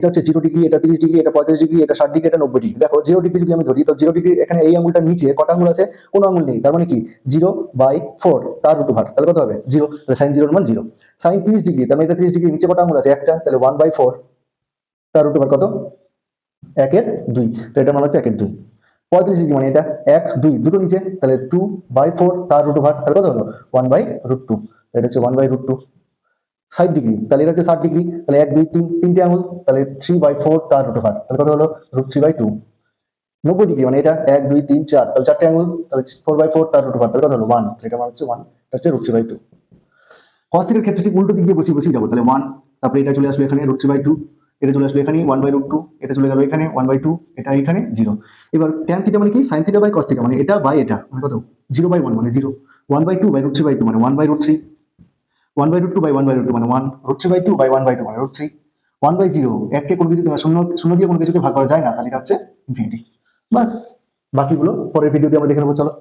এটা হচ্ছে 0 ডিগ্রি, এটা 30 ডিগ্রি, এটা 35 ডিগ্রি, এটা 60 ডিগ্রি, এটা 90 ডিগ্রি। দেখো 0 ডিগ্রি যদি আমি ধরি, তো 0 ডিগ্রি এখানে এই আঙুলটার নিচে কটা আঙুল আছে? কোনো আঙুল নেই, তার মানে কি 0/4 তার রুট ওভার, তাহলে কত হবে 0, তাহলে sin 0 এর মান 0। sin 30 ডিগ্রি, তার মানে এটা 30 ডিগ্রি নিচে কটা আঙুল আছে? একটা, তাহলে 1/4 তার রুট ওভার কত? 1/2, তো এটা মান হচ্ছে 1/2। 35 ডিগ্রি মানে এটা 1 2 দুটো নিচে, তাহলে 2/4 তার রুট ওভার, তাহলে কত হলো 1/√2, এটা হচ্ছে 1/√2। 60 ডিগ্রি, তাহলে এটা হচ্ছে 60 ডিগ্রি, তাহলে 1 2 3 তিনটে আঙুল, তাহলে 3/4 তার রুট ওভার, তাহলে কত হলো √3/2। 90 ডিগ্রি মানে এটা 1 2 3 4, তাহলে চারটে আঙুল, তাহলে 4/4 তার রুট ওভার, তাহলে কত হলো 1, এটা মানে হচ্ছে 1, এটা হচ্ছে √3/2। cos থিটার ক্ষেত্রে ঠিক উল্টো দিক দিয়ে বসিয়ে যাবো, তাহলে 1, তারপরে এটা চলে আসলো এখানে √3/2, এটা চলে আসলো এখানে 1/√2, এটা চলে গেল এখানে 1/2, এটা এখানে 0। এবার tan থিটা মানে কি sin theta by cos theta, মানে এটা বাই এটা মানে কত 0/1 মানে 0, 1/2/√3/2 মানে 1/√3, 1/√2/1/2 মানে 1, √3/2/1/2 মানে √3, 1/0 এককে কোনো কিছু শূন্য শূন্য দিয়ে কোনো কিছুকে ভাগ করা যায় না, তাহলে এটা হচ্ছে ইনফিনিটি। বাস, বাকিগুলো পরের ভিডিওতে আমরা দেখে নেবো, চলো।